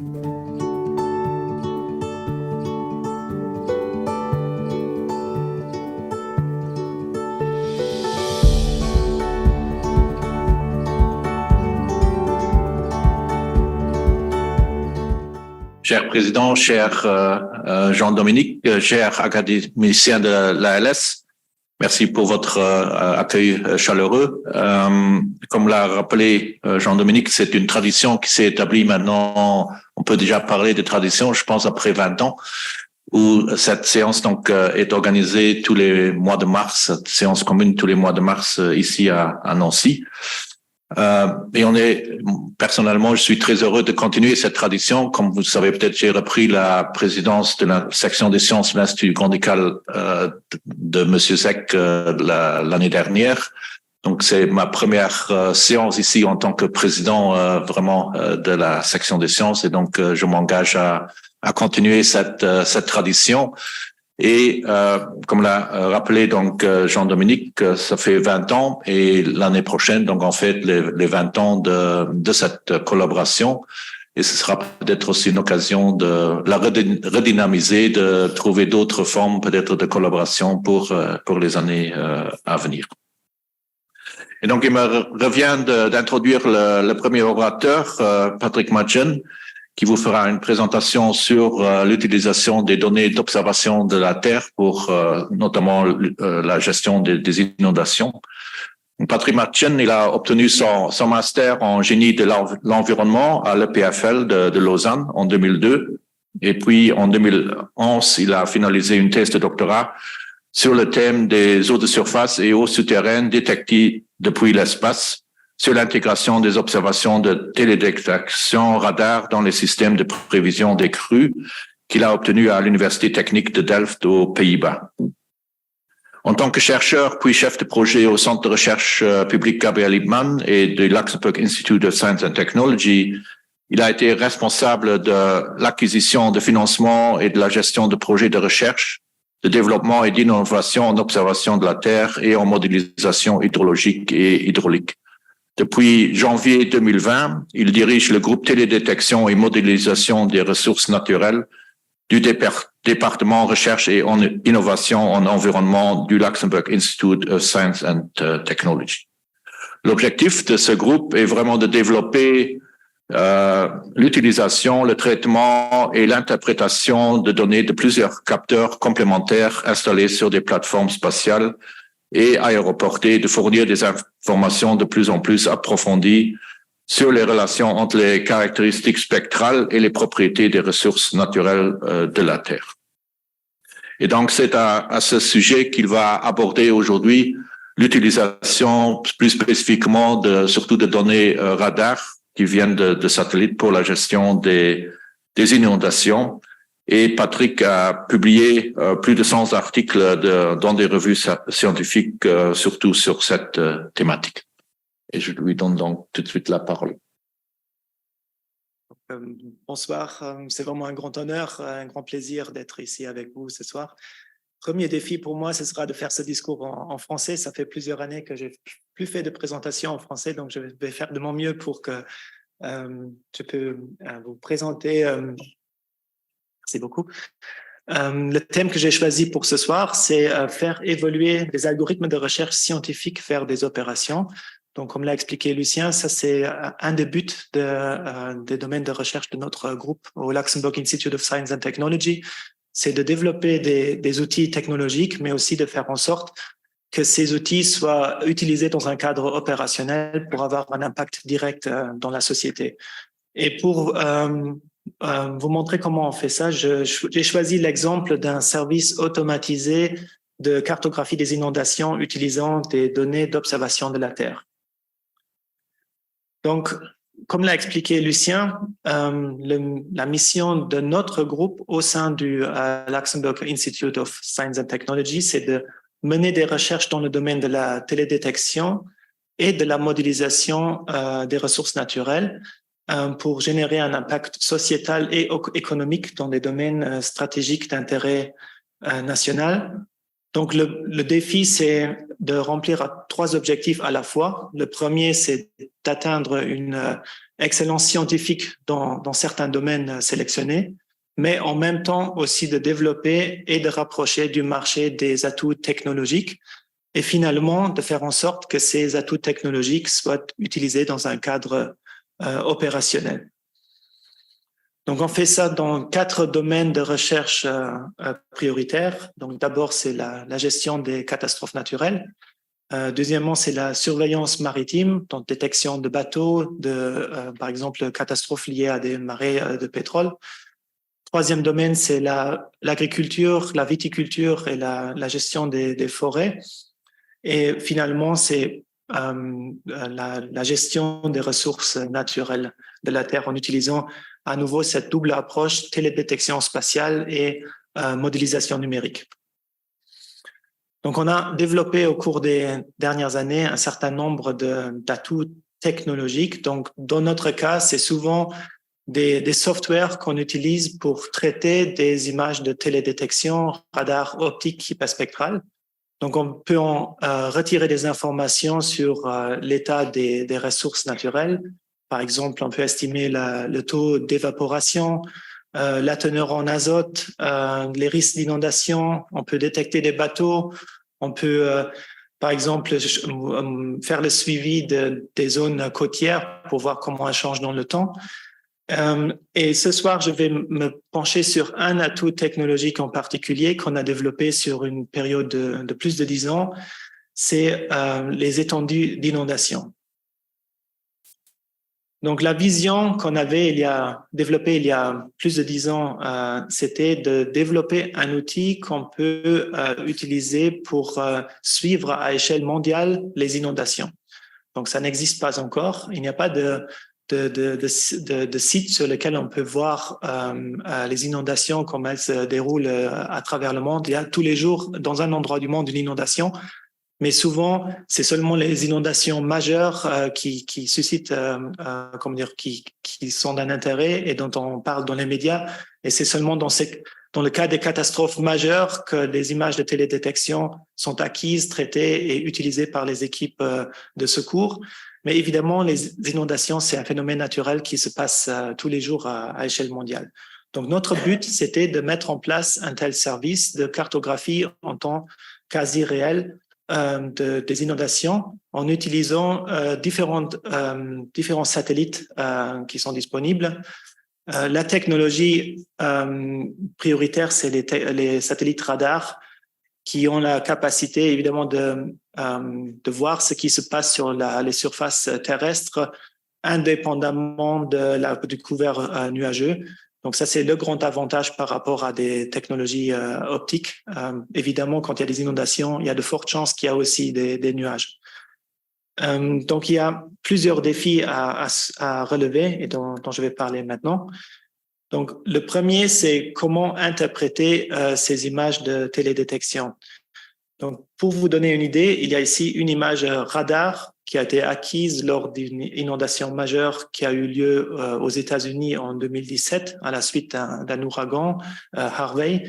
Cher Président, cher Jean-Dominique, cher académicien de l'ALS, merci pour votre accueil chaleureux. Comme l'a rappelé Jean-Dominique, c'est une tradition qui s'est établie maintenant, on peut déjà parler de tradition, je pense après 20 ans, où cette séance donc est organisée tous les mois de mars, cette séance commune tous les mois de mars ici à Nancy. Et personnellement, je suis très heureux de continuer cette tradition. Comme vous le savez peut-être, j'ai repris la présidence de la section des sciences de l'Institut Grandical de Monsieur Zec l'année dernière. Donc, c'est ma première séance ici en tant que président vraiment de la section des sciences. Et donc, je m'engage à continuer cette tradition. Et comme l'a rappelé donc Jean-Dominique, ça fait 20 ans et l'année prochaine, donc en fait les 20 ans de cette collaboration. Et ce sera peut-être aussi une occasion de la redynamiser, de trouver d'autres formes peut-être de collaboration pour les années à venir. Et donc il me revient d'introduire le premier orateur, Patrick Madjen, qui vous fera une présentation sur l'utilisation des données d'observation de la Terre pour notamment la gestion des inondations. Patrick Madjen, il a obtenu son master en génie de l'environnement à l'EPFL de Lausanne en 2002. Et puis en 2011, il a finalisé une thèse de doctorat sur le thème des eaux de surface et eaux souterraines détectées depuis l'espace, sur l'intégration des observations de télédétection radar dans les systèmes de prévision des crues qu'il a obtenu à l'Université technique de Delft aux Pays-Bas. En tant que chercheur puis chef de projet au Centre de recherche public Gabriel Lippmann et du Luxembourg Institute of Science and Technology, il a été responsable de l'acquisition de financement et de la gestion de projets de recherche, de développement et d'innovation en observation de la Terre et en modélisation hydrologique et hydraulique. Depuis janvier 2020, il dirige le groupe télédétection et modélisation des ressources naturelles du département recherche et innovation en environnement du Luxembourg Institute of Science and Technology. L'objectif de ce groupe est vraiment de développer l'utilisation, le traitement et l'interprétation de données de plusieurs capteurs complémentaires installés sur des plateformes spatiales et aéroportées, de fournir des informations de plus en plus approfondies sur les relations entre les caractéristiques spectrales et les propriétés des ressources naturelles de la Terre. Et donc, c'est à ce sujet qu'il va aborder aujourd'hui l'utilisation plus spécifiquement surtout de données radar qui viennent de satellites pour la gestion des inondations. Et Patrick a publié plus de 100 articles dans des revues scientifiques, surtout sur cette thématique. Et je lui donne donc tout de suite la parole. Bonsoir, c'est vraiment un grand honneur, un grand plaisir d'être ici avec vous ce soir. Premier défi pour moi, ce sera de faire ce discours en français. Ça fait plusieurs années que j'ai plus fait de présentations en français, donc je vais faire de mon mieux pour que je peux vous présenter. Merci beaucoup. Le thème que j'ai choisi pour ce soir, c'est faire évoluer les algorithmes de recherche scientifique vers des opérations. Donc, comme l'a expliqué Lucien, ça c'est un des buts des domaines de recherche de notre groupe au Luxembourg Institute of Science and Technology, c'est de développer des outils technologiques, mais aussi de faire en sorte que ces outils soient utilisés dans un cadre opérationnel pour avoir un impact direct dans la société. Et pour vous montrer comment on fait ça, j'ai choisi l'exemple d'un service automatisé de cartographie des inondations utilisant des données d'observation de la Terre. Donc, comme l'a expliqué Lucien, la mission de notre groupe au sein du Luxembourg Institute of Science and Technology, c'est de mener des recherches dans le domaine de la télédétection et de la modélisation des ressources naturelles pour générer un impact sociétal et économique dans des domaines stratégiques d'intérêt national. Donc, le défi, c'est de remplir 3 objectifs à la fois. Le premier, c'est d'atteindre une excellence scientifique dans certains domaines sélectionnés, mais en même temps aussi de développer et de rapprocher du marché des atouts technologiques et finalement de faire en sorte que ces atouts technologiques soient utilisés dans un cadre opérationnel. Donc, on fait ça dans 4 domaines de recherche prioritaires. Donc, d'abord, c'est la gestion des catastrophes naturelles. Deuxièmement, c'est la surveillance maritime, donc détection de bateaux, par exemple, catastrophes liées à des marées de pétrole. Troisième domaine, c'est l'agriculture, la viticulture et la gestion des forêts. Et finalement, c'est la gestion des ressources naturelles de la Terre en utilisant à nouveau cette double approche télédétection spatiale et modélisation numérique. Donc, on a développé au cours des dernières années un certain nombre d'atouts technologiques. Donc, dans notre cas, c'est souvent des softwares qu'on utilise pour traiter des images de télédétection, radar optique hyperspectral. Donc, on peut en retirer des informations sur l'état des ressources naturelles. Par exemple, on peut estimer le taux d'évaporation, la teneur en azote, les risques d'inondation. On peut détecter des bateaux. On peut, par exemple, faire le suivi des zones côtières pour voir comment elles changent dans le temps. Et ce soir, je vais me pencher sur un atout technologique en particulier qu'on a développé sur une période de plus de 10 ans. C'est les étendues d'inondation. Donc, la vision qu'on avait développée il y a plus de 10 ans, c'était de développer un outil qu'on peut utiliser pour suivre à échelle mondiale les inondations. Donc, ça n'existe pas encore. Il n'y a pas de site sur lequel on peut voir les inondations, comme elles se déroulent à travers le monde. Il y a tous les jours, dans un endroit du monde, une inondation. Mais souvent, c'est seulement les inondations majeures qui suscitent, qui sont d'un intérêt et dont on parle dans les médias. Et c'est seulement dans le cas des catastrophes majeures que les images de télédétection sont acquises, traitées et utilisées par les équipes de secours. Mais évidemment, les inondations, c'est un phénomène naturel qui se passe tous les jours à échelle mondiale. Donc, notre but, c'était de mettre en place un tel service de cartographie en temps quasi réel des inondations en utilisant différents satellites qui sont disponibles. La technologie prioritaire, c'est les satellites radars qui ont la capacité, évidemment, de voir ce qui se passe sur les surfaces terrestres indépendamment du couvert nuageux. Donc, ça, c'est le grand avantage par rapport à des technologies optiques. Évidemment, quand il y a des inondations, il y a de fortes chances qu'il y a aussi des nuages. Donc, il y a plusieurs défis à relever et dont je vais parler maintenant. Donc, le premier, c'est comment interpréter ces images de télédétection. Donc, pour vous donner une idée, il y a ici une image radar qui a été acquise lors d'une inondation majeure qui a eu lieu aux États-Unis en 2017 à la suite d'un ouragan, Harvey.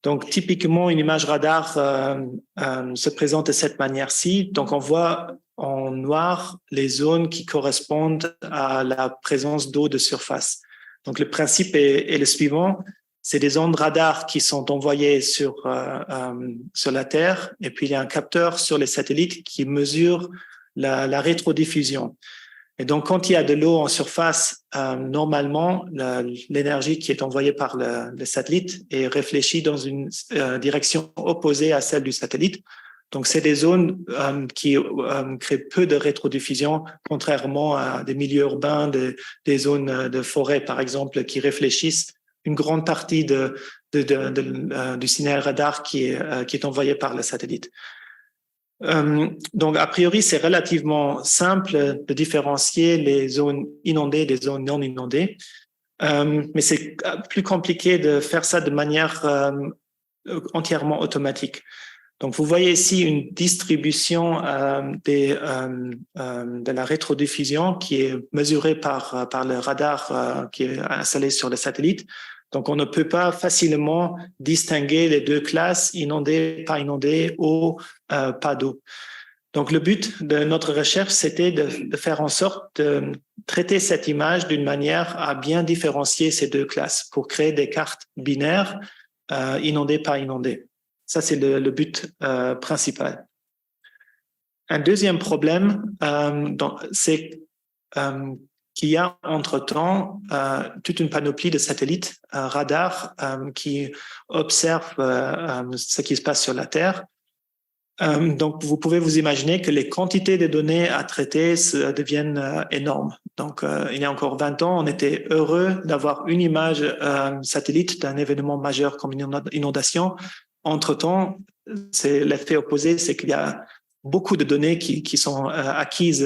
Donc, typiquement, une image radar se présente de cette manière-ci. Donc, on voit en noir les zones qui correspondent à la présence d'eau de surface. Donc, le principe est le suivant. C'est des ondes radar qui sont envoyées sur la Terre et puis il y a un capteur sur les satellites qui mesure la rétrodiffusion. Et donc, quand il y a de l'eau en surface, normalement, l'énergie qui est envoyée par le satellite est réfléchie dans une direction opposée à celle du satellite. Donc, c'est des zones qui créent peu de rétrodiffusion, contrairement à des milieux urbains, des zones de forêt, par exemple, qui réfléchissent une grande partie du signal radar qui est envoyé par le satellite. Donc, a priori, c'est relativement simple de différencier les zones inondées des zones non inondées, mais c'est plus compliqué de faire ça de manière entièrement automatique. Donc, vous voyez ici une distribution de la rétrodiffusion qui est mesurée par le radar qui est installé sur le satellite. Donc, on ne peut pas facilement distinguer les deux classes, inondées, pas inondées, eau, pas d'eau. Donc, le but de notre recherche, c'était de faire en sorte de traiter cette image d'une manière à bien différencier ces deux classes pour créer des cartes binaires inondées par inondées. Ça, c'est le but principal. Un deuxième problème, c'est qu'il y a entre-temps toute une panoplie de satellites radars qui observent ce qui se passe sur la Terre. Donc, vous pouvez vous imaginer que les quantités de données à traiter deviennent énormes. Donc, il y a encore 20 ans, on était heureux d'avoir une image satellite d'un événement majeur comme une inondation. Entre-temps, c'est l'effet opposé, c'est qu'il y a beaucoup de données qui sont acquises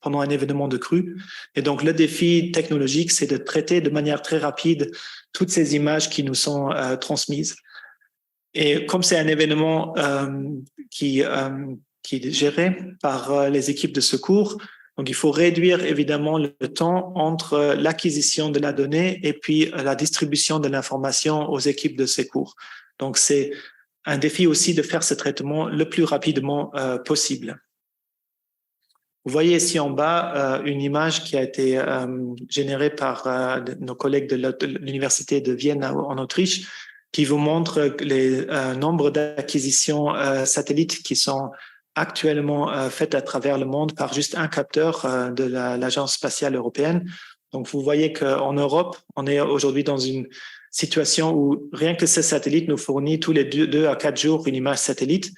pendant un événement de crue. Et donc, le défi technologique, c'est de traiter de manière très rapide toutes ces images qui nous sont transmises. Et comme c'est un événement qui est géré par les équipes de secours, donc il faut réduire évidemment le temps entre l'acquisition de la donnée et puis la distribution de l'information aux équipes de secours. Donc c'est un défi aussi de faire ce traitement le plus rapidement possible. Vous voyez ici en bas une image qui a été générée par nos collègues de l'Université de Vienne en Autriche, qui vous montre les nombres d'acquisitions satellites qui sont actuellement faites à travers le monde par juste un capteur de l'Agence spatiale européenne. Donc, vous voyez qu'en Europe, on est aujourd'hui dans une situation où rien que ce satellite nous fournit tous les 2 à 4 jours une image satellite.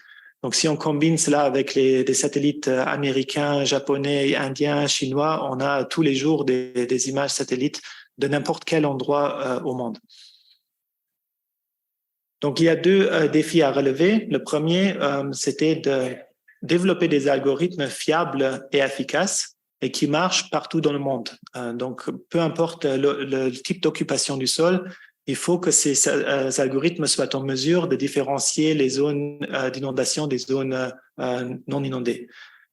Donc, si on combine cela avec des satellites américains, japonais, indiens, chinois, on a tous les jours des images satellites de n'importe quel endroit au monde. Donc, il y a 2 défis à relever. Le premier, c'était de développer des algorithmes fiables et efficaces et qui marchent partout dans le monde. Donc, peu importe le type d'occupation du sol, il faut que ces algorithmes soient en mesure de différencier les zones d'inondation des zones non inondées.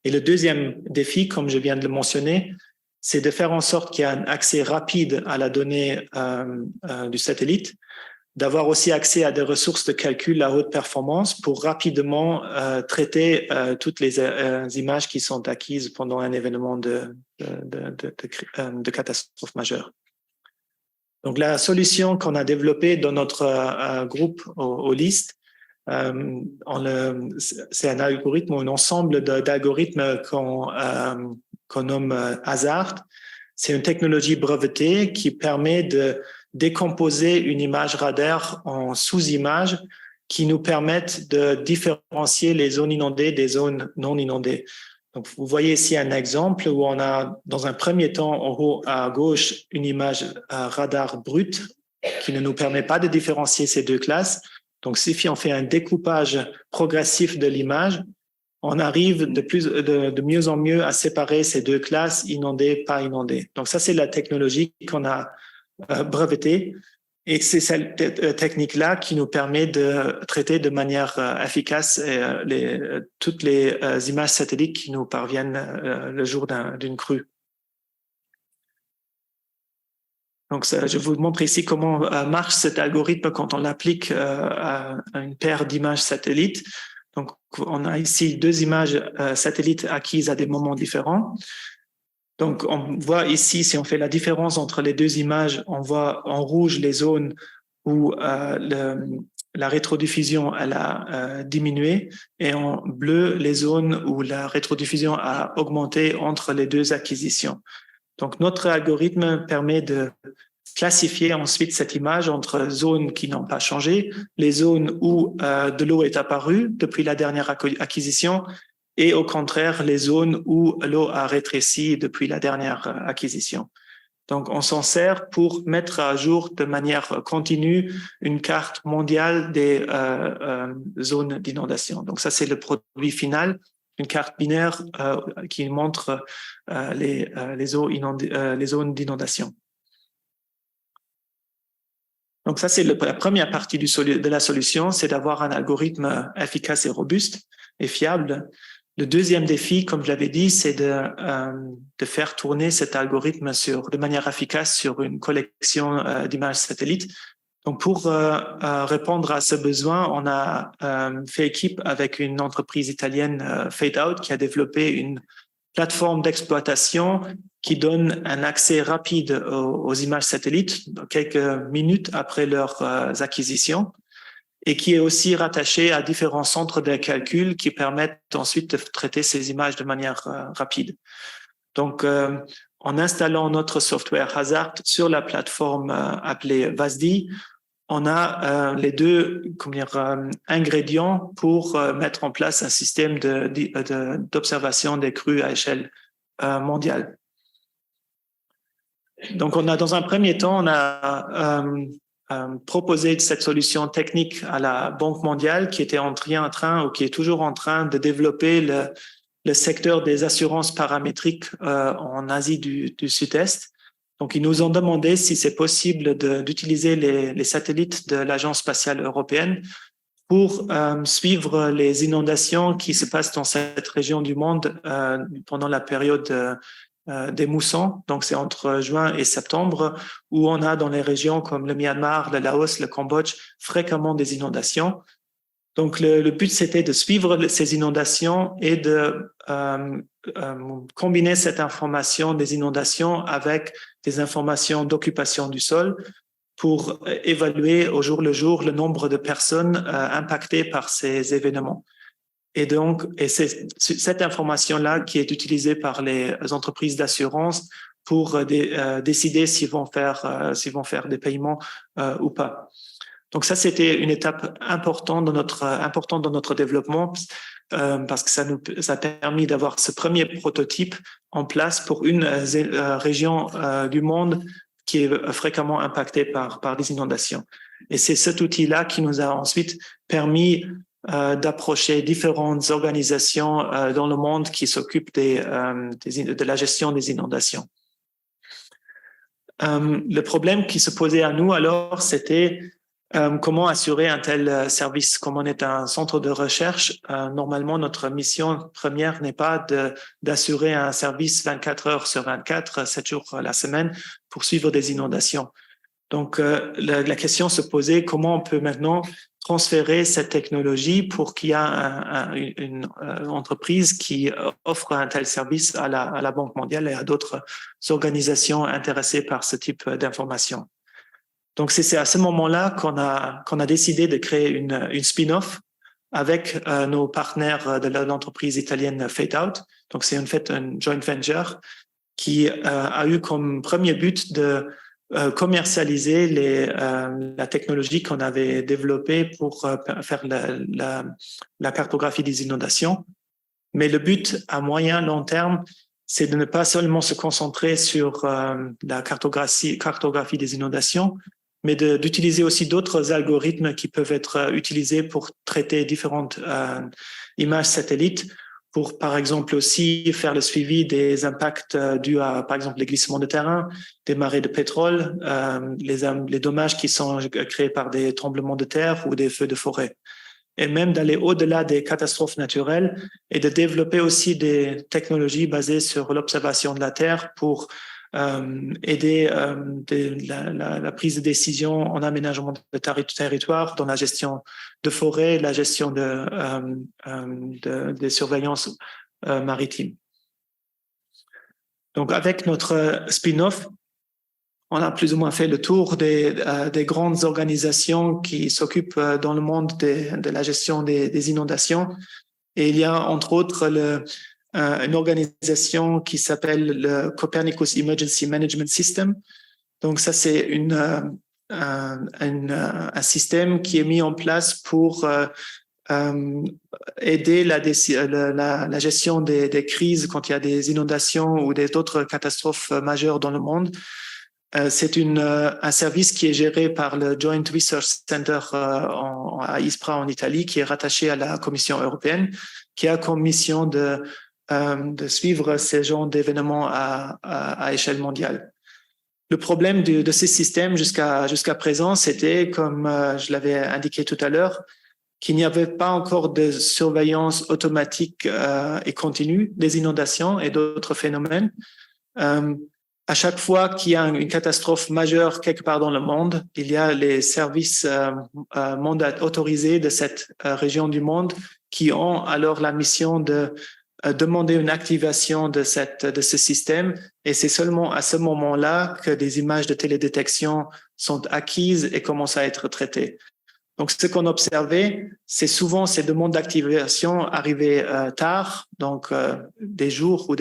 Et le deuxième défi, comme je viens de le mentionner, c'est de faire en sorte qu'il y ait un accès rapide à la donnée du satellite, d'avoir aussi accès à des ressources de calcul à haute performance pour rapidement traiter toutes les images qui sont acquises pendant un événement de catastrophe majeure. Donc, la solution qu'on a développée dans notre groupe au LIST, c'est un algorithme ou un ensemble d'algorithmes qu'on nomme HAZARD. C'est une technologie brevetée qui permet de décomposer une image radar en sous-images qui nous permettent de différencier les zones inondées des zones non inondées. Donc, vous voyez ici un exemple où on a, dans un premier temps, en haut à gauche, une image radar brute qui ne nous permet pas de différencier ces 2 classes. Donc, si on fait un découpage progressif de l'image, on arrive de mieux en mieux à séparer ces 2 classes, inondées, pas inondées. Donc, ça, c'est la technologie qu'on a brevetée. Et c'est cette technique-là qui nous permet de traiter de manière efficace toutes les images satellites qui nous parviennent le jour d'une crue. Donc, je vous montre ici comment marche cet algorithme quand on l'applique à une paire d'images satellites. Donc, on a ici 2 images satellites acquises à des moments différents. Donc, on voit ici, si on fait la différence entre les 2 images, on voit en rouge les zones où la rétrodiffusion elle a diminué et en bleu les zones où la rétrodiffusion a augmenté entre les 2 acquisitions. Donc, notre algorithme permet de classifier ensuite cette image entre zones qui n'ont pas changé, les zones où de l'eau est apparue depuis la dernière acquisition et au contraire les zones où l'eau a rétréci depuis la dernière acquisition. Donc, on s'en sert pour mettre à jour de manière continue une carte mondiale des zones d'inondation. Donc, ça, c'est le produit final, une carte binaire qui montre les zones d'inondation. Donc, ça, c'est la première partie de la solution, c'est d'avoir un algorithme efficace et robuste et fiable. Le deuxième défi, comme je l'avais dit, c'est de faire tourner cet algorithme de manière efficace sur une collection d'images satellites. Donc, pour répondre à ce besoin, on a fait équipe avec une entreprise italienne, Fadeout, qui a développé une plateforme d'exploitation qui donne un accès rapide aux images satellites quelques minutes après leurs acquisitions et qui est aussi rattachée à différents centres de calcul qui permettent ensuite de traiter ces images de manière rapide. Donc, en installant notre software Hazard sur la plateforme appelée VASDI, on a les deux ingrédients pour mettre en place un système d'observation des crues à échelle mondiale. Donc, dans un premier temps, on a proposé cette solution technique à la Banque mondiale qui était qui est toujours en train de développer le secteur des assurances paramétriques en Asie du Sud-Est. Donc, ils nous ont demandé si c'est possible d'utiliser les satellites de l'Agence spatiale européenne pour suivre les inondations qui se passent dans cette région du monde pendant la période des moussons. Donc, c'est entre juin et septembre, où on a dans les régions comme le Myanmar, le Laos, le Cambodge, fréquemment des inondations. Donc, le but, c'était de suivre ces inondations et de combiner cette information des inondations avec des informations d'occupation du sol pour évaluer au jour le jour le nombre de personnes impactées par ces événements. Et donc, c'est cette information-là qui est utilisée par les entreprises d'assurance pour décider s'ils vont faire des paiements ou pas. Donc ça, c'était une étape importante dans notre développement parce que ça a permis d'avoir ce premier prototype en place pour une région du monde qui est fréquemment impactée par des inondations. Et c'est cet outil-là qui nous a ensuite permis d'approcher différentes organisations dans le monde qui s'occupent de la gestion des inondations. Le problème qui se posait à nous alors, c'était comment assurer un tel service. Comme on est un centre de recherche, normalement, notre mission première n'est pas d'assurer un service 24 heures sur 24, 7 jours la semaine pour suivre des inondations. Donc, la question se posait comment on peut maintenant transférer cette technologie pour qu'il y ait une entreprise qui offre un tel service à la Banque mondiale et à d'autres organisations intéressées par ce type d'informations. Donc, c'est à ce moment-là qu'on a décidé de créer une spin-off avec nos partenaires de l'entreprise italienne Fadeout. Donc, c'est en fait un joint venture qui a eu comme premier but de commercialiser la technologie qu'on avait développée pour faire la cartographie des inondations. Mais le but à moyen long terme, c'est de ne pas seulement se concentrer sur la cartographie des inondations, mais d'utiliser aussi d'autres algorithmes qui peuvent être utilisés pour traiter différentes images satellites, pour, par exemple, aussi faire le suivi des impacts dus à, par exemple, les glissements de terrain, des marées de pétrole, les dommages qui sont créés par des tremblements de terre ou des feux de forêt. Et même d'aller au-delà des catastrophes naturelles et de développer aussi des technologies basées sur l'observation de la Terre pour aider la prise de décision en aménagement de territoire, dans la gestion de forêt, la gestion des surveillances maritimes. Donc, avec notre spin-off, on a plus ou moins fait le tour des grandes organisations qui s'occupent dans le monde de la gestion des inondations. Et il y a entre autres une organisation qui s'appelle le Copernicus Emergency Management System. Donc ça, c'est un système qui est mis en place pour aider la gestion des crises quand il y a des inondations ou d'autres catastrophes majeures dans le monde. C'est un service qui est géré par le Joint Research Center à Ispra en Italie, qui est rattaché à la Commission européenne, qui a comme mission de suivre ces genres d'événements à échelle mondiale. Le problème de ces systèmes jusqu'à présent, c'était, comme je l'avais indiqué tout à l'heure, qu'il n'y avait pas encore de surveillance automatique et continue des inondations et d'autres phénomènes. À chaque fois qu'il y a une catastrophe majeure quelque part dans le monde, il y a les services autorisés de cette région du monde qui ont alors la mission de demander une activation de ce système. Et c'est seulement à ce moment-là que des images de télédétection sont acquises et commencent à être traitées. Donc, ce qu'on observait, c'est souvent ces demandes d'activation arrivaient tard, donc des jours ou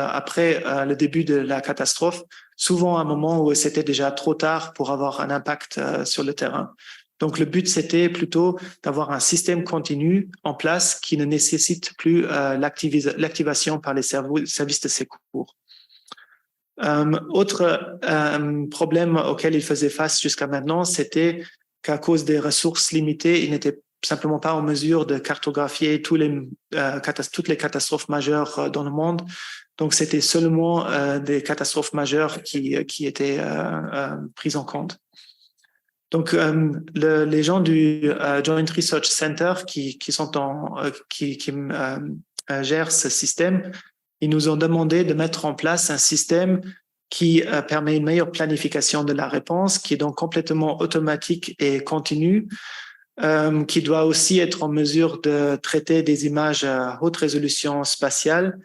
après le début de la catastrophe, souvent à un moment où c'était déjà trop tard pour avoir un impact sur le terrain. Donc, le but, c'était plutôt d'avoir un système continu en place qui ne nécessite plus l'activation par les services de secours. Autre problème auquel il faisait face jusqu'à maintenant, c'était qu'à cause des ressources limitées, il n'était simplement pas en mesure de cartographier toutes les catastrophes majeures dans le monde. Donc, c'était seulement des catastrophes majeures qui étaient prises en compte. Donc, les gens du Joint Research Center qui gèrent ce système, ils nous ont demandé de mettre en place un système qui permet une meilleure planification de la réponse, qui est donc complètement automatique et continue, qui doit aussi être en mesure de traiter des images à haute résolution spatiale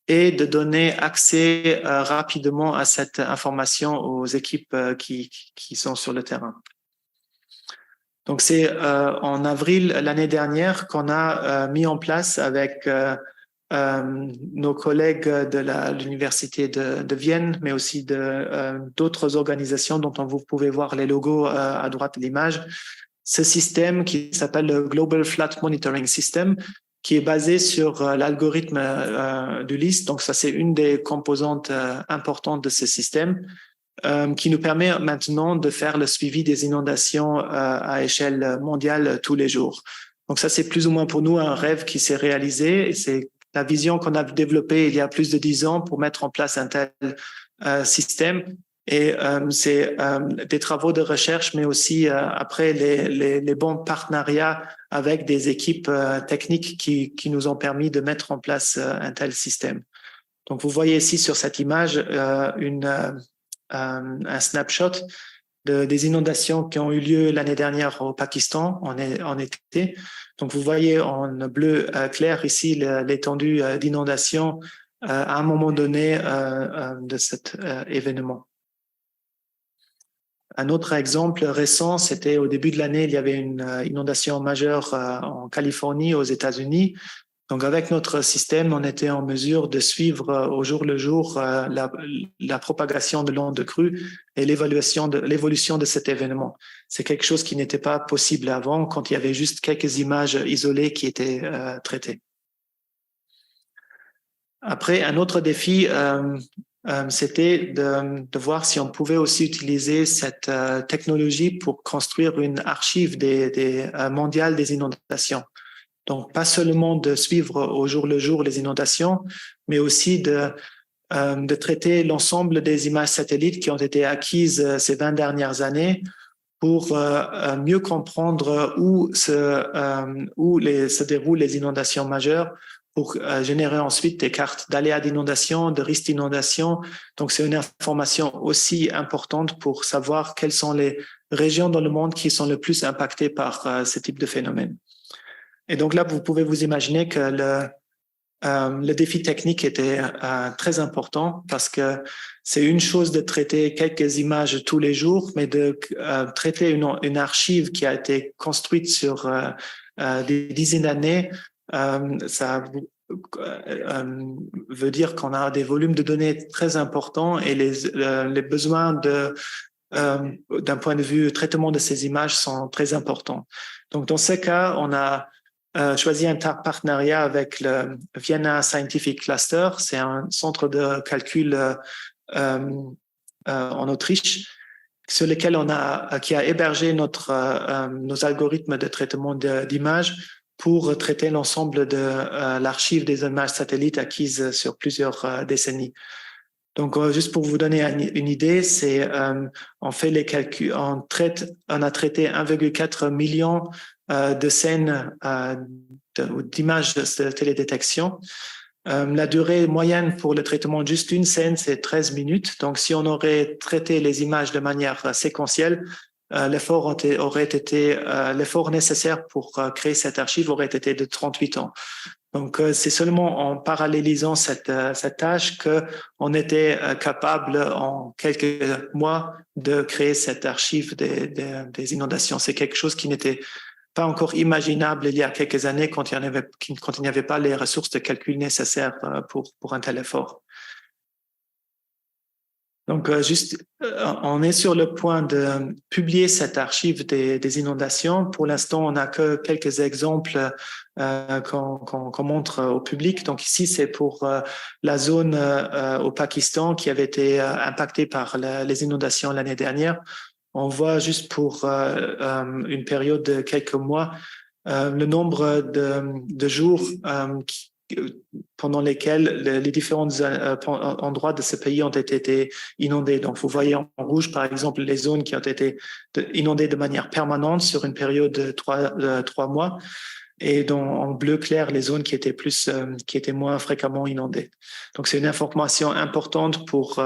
et de donner accès rapidement à cette information aux équipes qui sont sur le terrain. Donc, c'est en avril l'année dernière qu'on a mis en place avec nos collègues de l'Université de Vienne, mais aussi d'autres organisations dont vous pouvez voir les logos à droite de l'image, ce système qui s'appelle le Global Flat Monitoring System, qui est basé sur l'algorithme du LIST. Donc, ça, c'est une des composantes importantes de ce système qui nous permet maintenant de faire le suivi des inondations à échelle mondiale tous les jours. Donc, ça, c'est plus ou moins pour nous un rêve qui s'est réalisé et c'est la vision qu'on a développée il y a plus de 10 ans pour mettre en place un tel système. Et c'est des travaux de recherche, mais aussi après les bons partenariats avec des équipes techniques qui nous ont permis de mettre en place un tel système. Donc, vous voyez ici sur cette image un snapshot des inondations qui ont eu lieu l'année dernière au Pakistan en été. Donc, vous voyez en bleu clair ici l'étendue d'inondations à un moment donné de cet événement. Un autre exemple récent, c'était au début de l'année, il y avait une inondation majeure en Californie, aux États-Unis. Donc, avec notre système, on était en mesure de suivre au jour le jour la propagation de l'onde de crue et l'évolution de cet événement. C'est quelque chose qui n'était pas possible avant, quand il y avait juste quelques images isolées qui étaient traitées. Après, un autre défi, c'était de voir si on pouvait aussi utiliser cette technologie pour construire une archive mondiale des inondations. Donc, pas seulement de suivre au jour le jour les inondations, mais aussi de traiter l'ensemble des images satellites qui ont été acquises ces 20 dernières années pour mieux comprendre où se déroulent les inondations majeures, pour générer ensuite des cartes d'aléas d'inondation, de risques d'inondation. Donc, c'est une information aussi importante pour savoir quelles sont les régions dans le monde qui sont le plus impactées par ce type de phénomène. Et donc là, vous pouvez vous imaginer que le défi technique était très important parce que c'est une chose de traiter quelques images tous les jours, mais de traiter une archive qui a été construite sur des dizaines d'années, ça veut dire qu'on a des volumes de données très importants et les besoins d'un point de vue traitement de ces images sont très importants. Donc, dans ce cas, on a choisi un partenariat avec le Vienna Scientific Cluster. C'est un centre de calcul en Autriche sur lequel qui a hébergé nos algorithmes de traitement d'images pour traiter l'ensemble de l'archive des images satellites acquises sur plusieurs décennies. Donc, juste pour vous donner une idée, on fait les calculs, on a traité 1,4 million de scènes d'images de télédétection La durée moyenne pour le traitement de juste une scène, c'est 13 minutes. Donc, si on aurait traité les images de manière séquentielle, l'effort nécessaire pour créer cette archive aurait été de 38 ans. Donc, c'est seulement en parallélisant cette tâche qu'on était capable en quelques mois de créer cette archive des inondations. C'est quelque chose qui n'était pas encore imaginable il y a quelques années quand il n'y avait pas les ressources de calcul nécessaires pour un tel effort. Donc, on est sur le point de publier cette archive des inondations. Pour l'instant, on n'a que quelques exemples qu'on montre au public. Donc ici, c'est pour la zone au Pakistan qui avait été impactée par les inondations l'année dernière. On voit juste pour une période de quelques mois le nombre de jours pendant lesquels les différents endroits de ce pays ont été inondés. Donc, vous voyez en rouge, par exemple, les zones qui ont été inondées de manière permanente sur une période de 3 mois, et en bleu clair, les zones qui étaient moins fréquemment inondées. Donc, c'est une information importante pour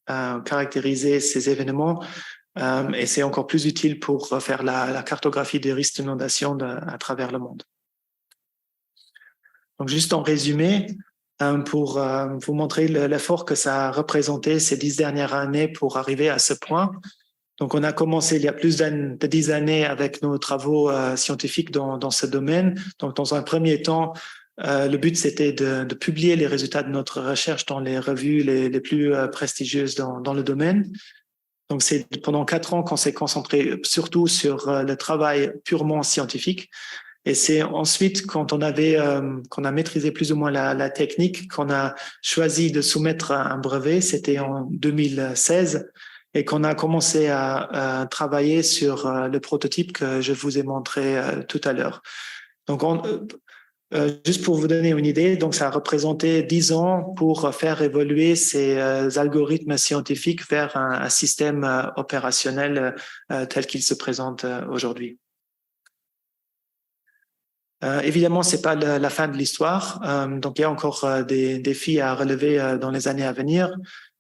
caractériser ces événements. Et c'est encore plus utile pour faire la cartographie des risques d'inondation à travers le monde. Donc, juste en résumé, pour vous montrer l'effort que ça a représenté ces 10 dernières années pour arriver à ce point. Donc, on a commencé il y a plus de 10 années avec nos travaux scientifiques dans ce domaine. Donc, dans un premier temps, le but, c'était de publier les résultats de notre recherche dans les revues les plus prestigieuses dans le domaine. Donc, c'est pendant 4 ans qu'on s'est concentré surtout sur le travail purement scientifique. Et c'est ensuite, quand qu'on a maîtrisé plus ou moins la technique, qu'on a choisi de soumettre un brevet. C'était en 2016, et qu'on a commencé à travailler sur le prototype que je vous ai montré tout à l'heure. Donc, juste pour vous donner une idée, donc ça a représenté 10 ans pour faire évoluer ces algorithmes scientifiques vers un système opérationnel tel qu'il se présente aujourd'hui. Évidemment, c'est pas la fin de l'histoire. Donc, il y a encore des défis à relever dans les années à venir.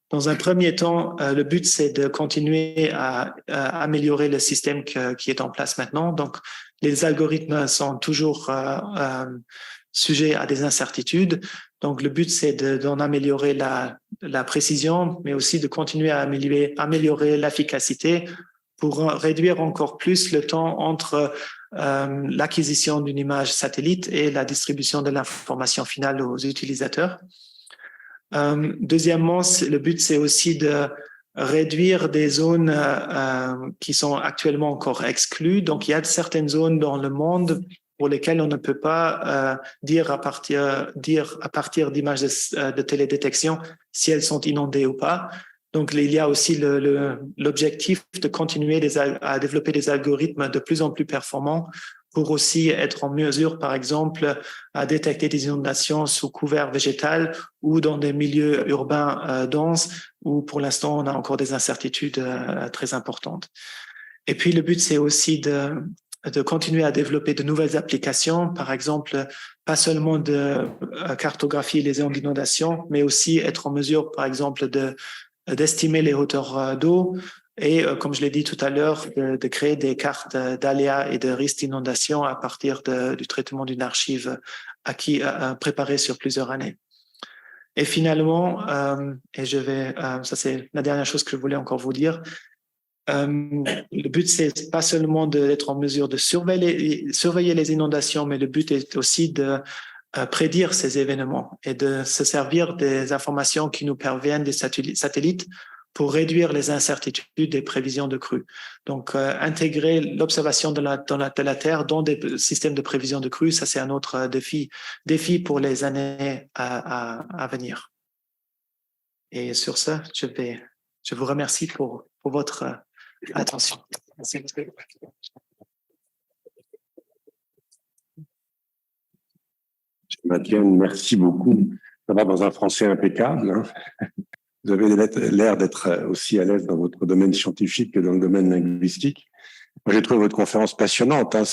Dans un premier temps, le but, c'est de continuer à améliorer le système qui est en place maintenant. Donc, les algorithmes sont toujours sujets à des incertitudes. Donc, le but, c'est d'en améliorer la précision, mais aussi de continuer à améliorer l'efficacité pour réduire encore plus le temps entre l'acquisition d'une image satellite et la distribution de l'information finale aux utilisateurs. Deuxièmement, le but, c'est aussi de réduire des zones qui sont actuellement encore exclues. Donc, il y a certaines zones dans le monde pour lesquelles on ne peut pas dire à partir d'images de télédétection si elles sont inondées ou pas. Donc, il y a aussi l'objectif de continuer à développer des algorithmes de plus en plus performants pour aussi être en mesure, par exemple, à détecter des inondations sous couvert végétal ou dans des milieux urbains denses où, pour l'instant, on a encore des incertitudes très importantes. Et puis, le but, c'est aussi de continuer à développer de nouvelles applications, par exemple, pas seulement de cartographier les zones d'inondation, mais aussi être en mesure, par exemple, d'estimer les hauteurs d'eau et, comme je l'ai dit tout à l'heure, de créer des cartes d'aléas et de risques d'inondation à partir du traitement d'une archive préparée sur plusieurs années. Et finalement, ça c'est la dernière chose que je voulais encore vous dire, le but, c'est pas seulement d'être en mesure de surveiller les inondations, mais le but est aussi de prédire ces événements et de se servir des informations qui nous parviennent des satellites pour réduire les incertitudes des prévisions de crues. Donc, intégrer l'observation de la Terre dans des systèmes de prévision de crues, ça c'est un autre défi pour les années à venir. Et sur ça, je vous remercie pour votre attention. Merci. Mathiane, merci beaucoup. Ça va dans un français impeccable. Hein. Vous avez l'air d'être aussi à l'aise dans votre domaine scientifique que dans le domaine linguistique. Moi, j'ai trouvé votre conférence passionnante. Hein.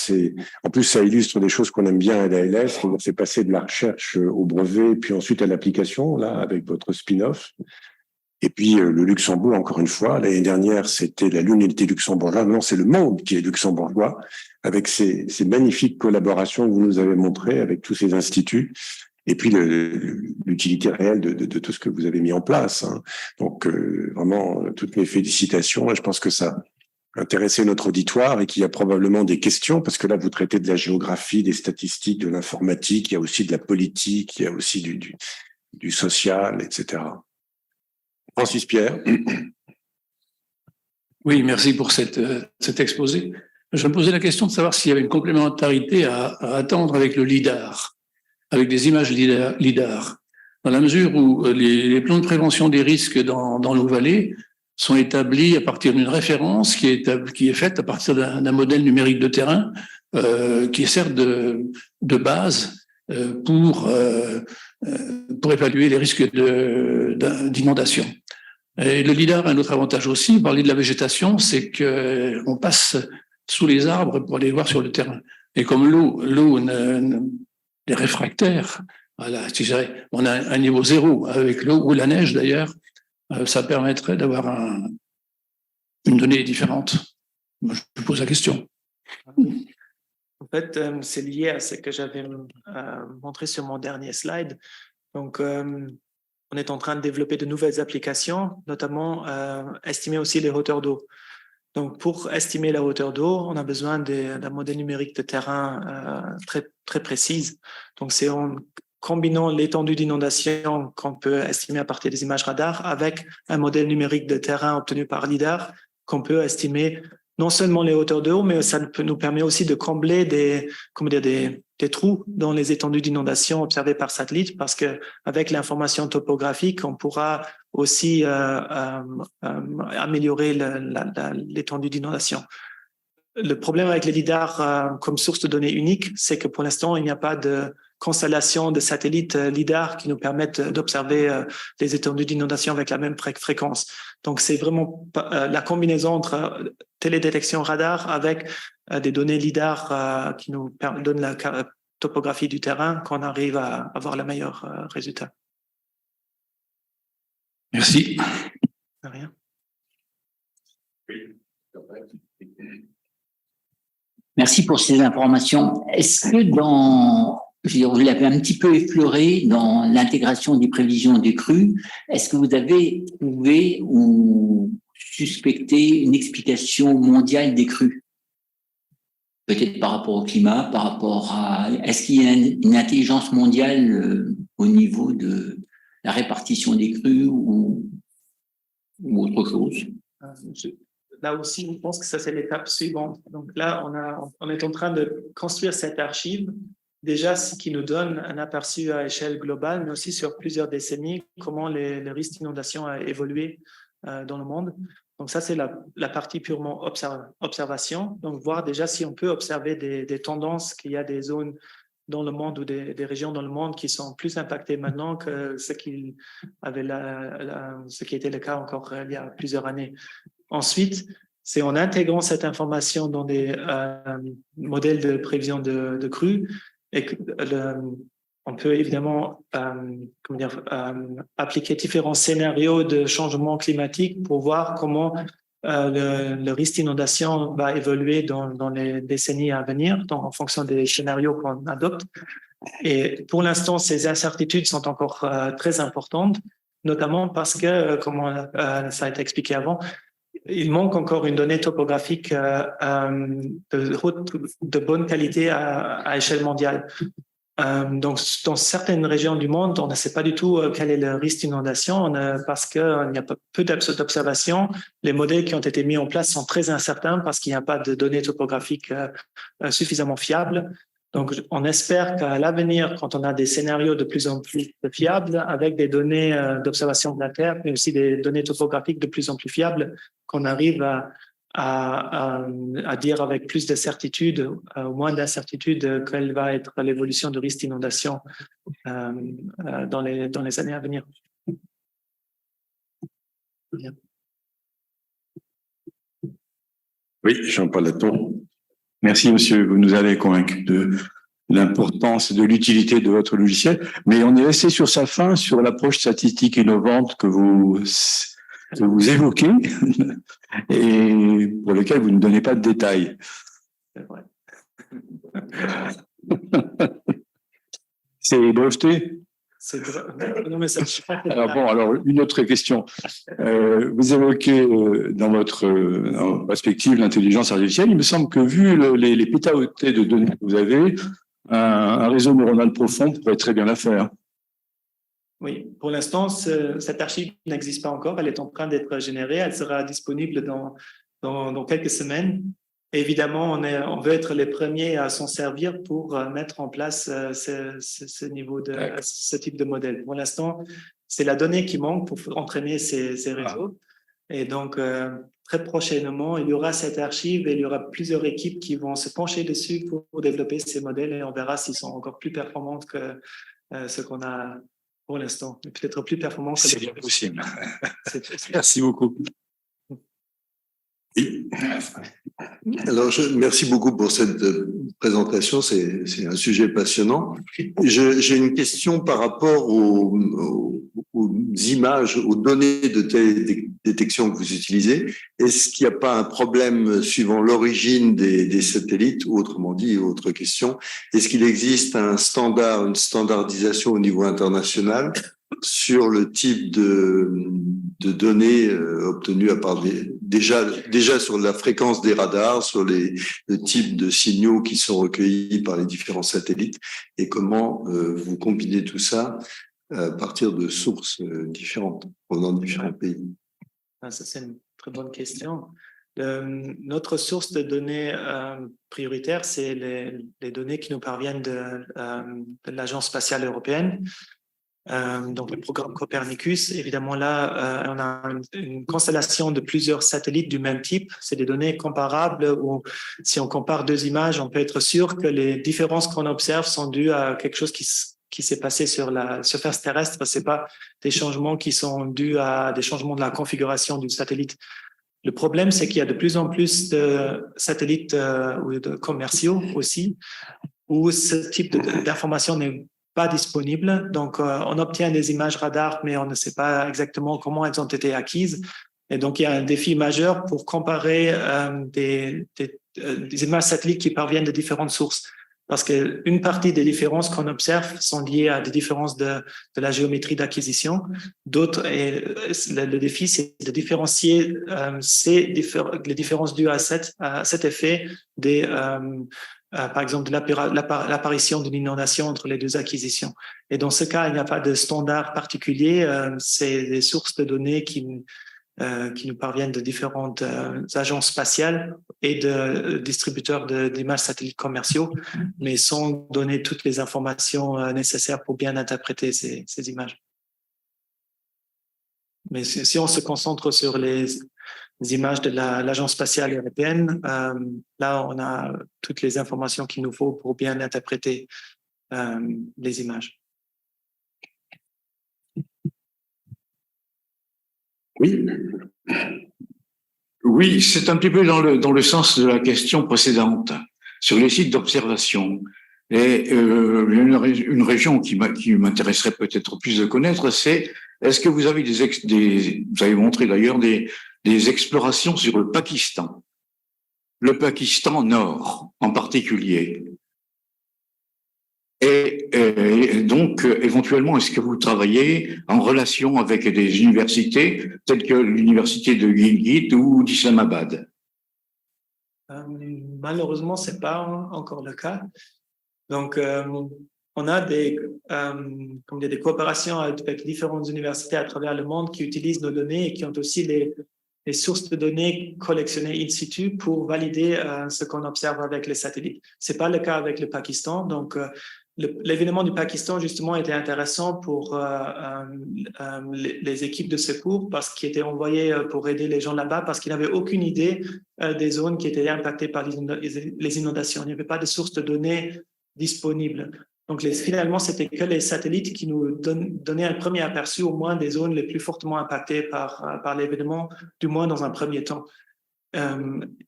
En plus, ça illustre des choses qu'on aime bien à l'ALS. C'est passé de la recherche au brevet, puis ensuite à l'application, là, avec votre spin-off. Et puis, le Luxembourg, encore une fois. L'année dernière, c'était la l'unité luxembourgeoise. Maintenant, c'est le monde qui est luxembourgeois, avec ces magnifiques collaborations que vous nous avez montrées avec tous ces instituts. Et puis, l'utilité réelle de tout ce que vous avez mis en place. Hein. Donc, vraiment, toutes mes félicitations. Et je pense que ça intéresser notre auditoire et qu'il y a probablement des questions, parce que là, vous traitez de la géographie, des statistiques, de l'informatique, il y a aussi de la politique, il y a aussi du social, etc. Francis Pierre. Oui, merci pour cet exposé. Je me posais la question de savoir s'il y avait une complémentarité à attendre avec le LIDAR, avec des images LIDAR, dans la mesure où les plans de prévention des risques dans nos vallées sont établis à partir d'une référence qui est faite à partir d'un modèle numérique de terrain qui sert de base pour évaluer les risques d'inondation. Et le LIDAR a un autre avantage aussi, vous parlez de la végétation, c'est qu'on passe sous les arbres pour aller voir sur le terrain. Et comme l'eau est réfractaire, voilà, je dirais, on a un niveau zéro avec l'eau ou la neige d'ailleurs, ça permettrait d'avoir une donnée différente. Moi, je pose la question. En fait, c'est lié à ce que j'avais montré sur mon dernier slide. Donc, on est en train de développer de nouvelles applications, notamment estimer aussi les hauteurs d'eau. Donc, pour estimer la hauteur d'eau, on a besoin d'un modèle numérique de terrain très, très précise. Donc, c'est en combinant l'étendue d'inondation qu'on peut estimer à partir des images radar avec un modèle numérique de terrain obtenu par LIDAR qu'on peut estimer non seulement les hauteurs d'eau, mais ça nous permet aussi de combler des trous dans les étendues d'inondation observées par satellite, parce que avec l'information topographique, on pourra aussi améliorer l'étendue d'inondation. Le problème avec les LIDAR comme source de données unique, c'est que pour l'instant, il n'y a pas de constellation de satellites LIDAR qui nous permettent d'observer les étendues d'inondation avec la même fréquence. Donc, c'est vraiment la combinaison entre télédétection radar avec des données LIDAR qui nous donnent la topographie du terrain qu'on arrive à avoir le meilleur résultat. Merci. De rien. Merci pour ces informations. Est-ce que vous l'avez un petit peu effleuré dans l'intégration des prévisions des crues, est-ce que vous avez trouvé ou suspecté une explication mondiale des crues? Peut-être par rapport au climat, par rapport à... Est-ce qu'il y a une intelligence mondiale au niveau de la répartition des crues ou autre chose? Là aussi, je pense que ça, c'est l'étape suivante. Donc là, on est en train de construire cette archive, déjà ce qui nous donne un aperçu à échelle globale, mais aussi sur plusieurs décennies, comment les risques d'inondation a évolué dans le monde. Donc ça, c'est la partie purement observation. Donc voir déjà si on peut observer des tendances, qu'il y a des zones dans le monde ou des régions dans le monde qui sont plus impactées maintenant que ce qui était le cas encore il y a plusieurs années. Ensuite, c'est en intégrant cette information dans des modèles de prévision de crues et on peut évidemment appliquer différents scénarios de changement climatique pour voir comment le risque d'inondation va évoluer dans les décennies à venir, donc en fonction des scénarios qu'on adopte. Et pour l'instant, ces incertitudes sont encore très importantes, notamment parce que, comme ça a été expliqué avant, il manque encore une donnée topographique de bonne qualité à échelle mondiale. Donc, dans certaines régions du monde, on ne sait pas du tout quel est le risque d'inondation parce qu'il y a peu d'observations. Les modèles qui ont été mis en place sont très incertains parce qu'il n'y a pas de données topographiques suffisamment fiables. Donc, on espère qu'à l'avenir, quand on a des scénarios de plus en plus fiables, avec des données d'observation de la Terre, mais aussi des données topographiques de plus en plus fiables, qu'on arrive à dire avec plus de certitude, moins d'incertitude, quelle va être l'évolution du risque d'inondation dans les années à venir. Bien. Oui, Jean-Paul Laton. Merci, monsieur. Vous nous avez convaincus de l'importance et de l'utilité de votre logiciel. Mais on est resté sur sa fin, sur l'approche statistique innovante que vous évoquez et pour lequel vous ne donnez pas de détails. C'est vrai. C'est breveté? Non, mais ça, je sais pas. Alors bon, alors une autre question. Vous évoquez dans votre perspective l'intelligence artificielle. Il me semble que vu les pétaoctets de données que vous avez, un réseau neuronal profond pourrait très bien la faire. Oui, pour l'instant, cette archive n'existe pas encore. Elle est en train d'être générée. Elle sera disponible dans quelques semaines. Évidemment, on veut être les premiers à s'en servir pour mettre en place ce type de modèle. Pour l'instant, c'est la donnée qui manque pour entraîner ces réseaux. Et donc, très prochainement, il y aura cette archive et il y aura plusieurs équipes qui vont se pencher dessus pour développer ces modèles et on verra s'ils sont encore plus performants que ce qu'on a pour l'instant. Peut-être plus performants que C'est bien possible. Merci beaucoup. Oui. Alors, merci beaucoup pour cette présentation. C'est un sujet passionnant. J'ai une question par rapport aux images, aux données de télédétection que vous utilisez. Est-ce qu'il n'y a pas un problème suivant l'origine des satellites, ou autrement dit, autre question, est-ce qu'il existe un standard, une standardisation au niveau international sur le type de données obtenues à part déjà sur la fréquence des radars, sur le type de signaux qui sont recueillis par les différents satellites et comment vous combinez tout ça à partir de sources différentes provenant de différents pays. Ça, c'est une très bonne question. Notre source de données prioritaire, c'est les données qui nous parviennent de l'Agence spatiale européenne. Donc le programme Copernicus, évidemment là, on a une constellation de plusieurs satellites du même type. C'est des données comparables où si on compare deux images, on peut être sûr que les différences qu'on observe sont dues à quelque chose qui s'est passé sur la surface terrestre. C'est pas des changements qui sont dus à des changements de la configuration du satellite. Le problème, c'est qu'il y a de plus en plus de satellites ou de commerciaux aussi où ce type d'information n'est pas disponible. Donc, on obtient des images radar, mais on ne sait pas exactement comment elles ont été acquises. Et donc, il y a un défi majeur pour comparer des images satellites qui parviennent de différentes sources. Parce qu'une partie des différences qu'on observe sont liées à des différences de la géométrie d'acquisition. D'autres, et le défi, c'est de différencier les différences dues à cet effet par exemple, de l'apparition d'une inondation entre les deux acquisitions. Et dans ce cas, il n'y a pas de standard particulier. C'est des sources de données qui nous parviennent de différentes agences spatiales et de distributeurs d'images satellites commerciaux, mais sans donner toutes les informations nécessaires pour bien interpréter ces images. Mais si on se concentre sur les images de l'Agence spatiale européenne, là, on a toutes les informations qu'il nous faut pour bien interpréter les images. Oui. Oui, c'est un petit peu dans le sens de la question précédente, sur les sites d'observation. Et une région qui m'intéresserait peut-être plus de connaître, c'est est-ce que vous avez vous avez montré d'ailleurs des explorations sur le Pakistan Nord en particulier. Et donc, éventuellement, est-ce que vous travaillez en relation avec des universités telles que l'université de Gilgit ou d'Islamabad? Malheureusement, c'est pas encore le cas. Donc, on a des coopérations avec différentes universités à travers le monde qui utilisent nos données et qui ont aussi les sources de données collectionnées in situ pour valider ce qu'on observe avec les satellites. C'est pas le cas avec le Pakistan. Donc, l'événement du Pakistan, justement, était intéressant pour les équipes de secours parce qu'ils étaient envoyés pour aider les gens là-bas parce qu'ils n'avaient aucune idée des zones qui étaient impactées par les inondations. Il n'y avait pas de source de données disponibles. Donc, finalement, c'était que les satellites qui nous donnaient un premier aperçu au moins des zones les plus fortement impactées par l'événement, du moins dans un premier temps.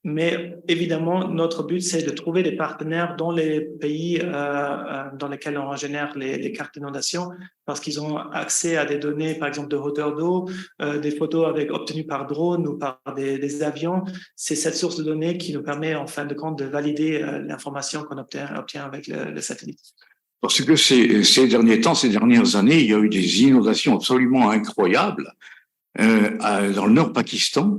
Mais évidemment, notre but, c'est de trouver des partenaires dans les pays dans lesquels on génère les cartes d'inondation, parce qu'ils ont accès à des données, par exemple, de hauteur d'eau, des photos obtenues par drone ou par des avions. C'est cette source de données qui nous permet, en fin de compte, de valider l'information qu'on obtient avec le satellite. Parce que ces derniers temps, ces dernières années, il y a eu des inondations absolument incroyables dans le nord Pakistan,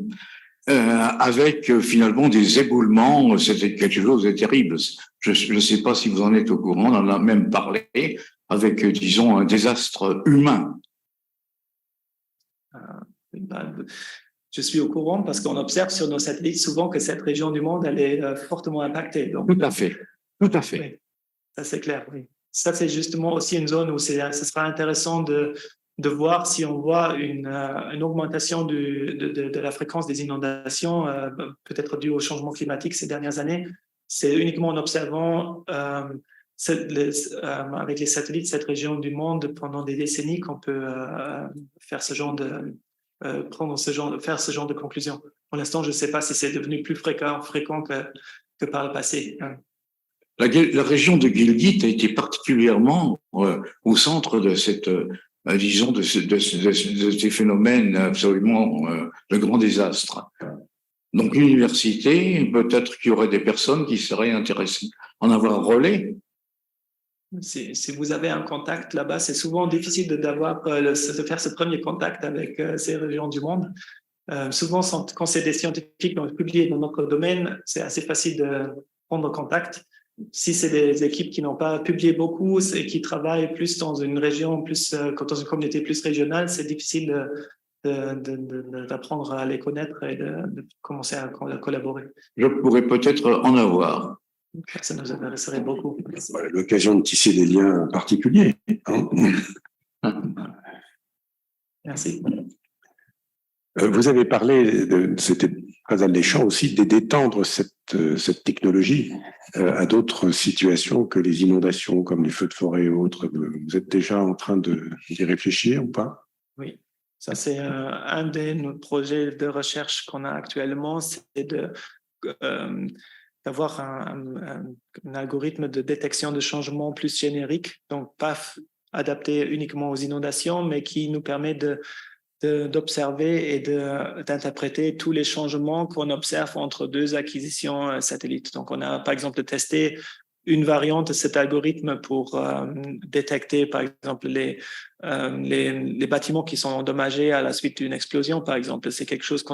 avec finalement des éboulements. C'était quelque chose de terrible. Je ne sais pas si vous en êtes au courant, on en a même parlé, avec, disons, un désastre humain. Je suis au courant parce qu'on observe sur nos satellites souvent que cette région du monde, elle est fortement impactée. Donc, Tout à fait, tout à fait. oui, ça c'est clair, oui. Ça, c'est justement aussi une zone où ce sera intéressant de voir si on voit une augmentation de la fréquence des inondations, peut-être due au changement climatique ces dernières années. C'est uniquement en observant avec les satellites cette région du monde pendant des décennies qu'on peut faire ce genre de conclusion. Pour l'instant, je ne sais pas si c'est devenu plus fréquent que par le passé. La région de Gilgit a été particulièrement au centre de cette, disons, de ces phénomènes absolument de grands désastres. Donc, l'université, peut-être qu'il y aurait des personnes qui seraient intéressées à en avoir un relais. Si vous avez un contact là-bas, c'est souvent difficile de faire ce premier contact avec ces régions du monde. Souvent, quand c'est des scientifiques qui ont publié dans notre domaine, c'est assez facile de prendre contact. Si c'est des équipes qui n'ont pas publié beaucoup et qui travaillent plus dans une région, dans une communauté plus régionale, c'est difficile d'apprendre à les connaître et de commencer à collaborer. Je pourrais peut-être en avoir. Ça nous intéresserait beaucoup. Voilà, l'occasion de tisser des liens particuliers. Merci. Vous avez parlé, c'était très alléchant aussi, d'étendre cette technologie à d'autres situations que les inondations, comme les feux de forêt et autres. Vous êtes déjà en train d'y réfléchir ou pas? Oui, ça c'est un de nos projets de recherche qu'on a actuellement, c'est d'avoir un algorithme de détection de changements plus générique, donc pas adapté uniquement aux inondations, mais qui nous permet d'observer et d'interpréter tous les changements qu'on observe entre deux acquisitions satellites. Donc, on a par exemple testé une variante de cet algorithme pour détecter par exemple les bâtiments qui sont endommagés à la suite d'une explosion, par exemple. C'est quelque chose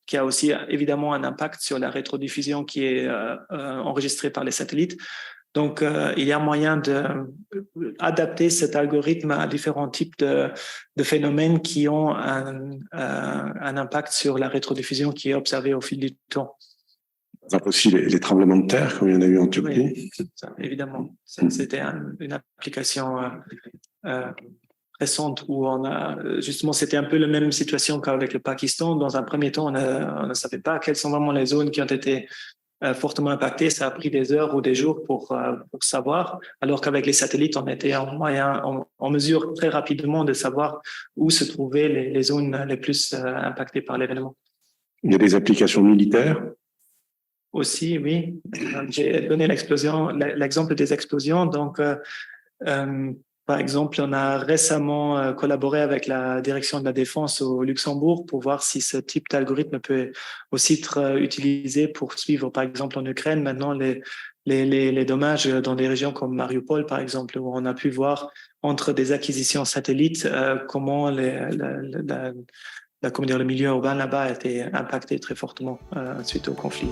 qui a aussi évidemment un impact sur la rétrodiffusion qui est enregistrée par les satellites. Donc, il y a moyen d'adapter cet algorithme à différents types de phénomènes qui ont un impact sur la rétrodiffusion qui est observée au fil du temps. Aussi les tremblements de terre, comme il y en a eu en Turquie. Oui, ça, évidemment. C'était une application récente où justement, c'était un peu la même situation qu'avec le Pakistan. Dans un premier temps, on ne savait pas quelles sont vraiment les zones qui ont été fortement impacté. Ça a pris des heures ou des jours pour savoir, alors qu'avec les satellites, on était en mesure très rapidement de savoir où se trouvaient les zones les plus impactées par l'événement. Il y a des applications militaires? Aussi, oui. J'ai donné l'exemple des explosions. Donc, par exemple, on a récemment collaboré avec la direction de la défense au Luxembourg pour voir si ce type d'algorithme peut aussi être utilisé pour suivre, par exemple, en Ukraine, maintenant les dommages dans des régions comme Mariupol, par exemple, où on a pu voir entre des acquisitions satellites comment le milieu urbain là-bas a été impacté très fortement suite au conflit.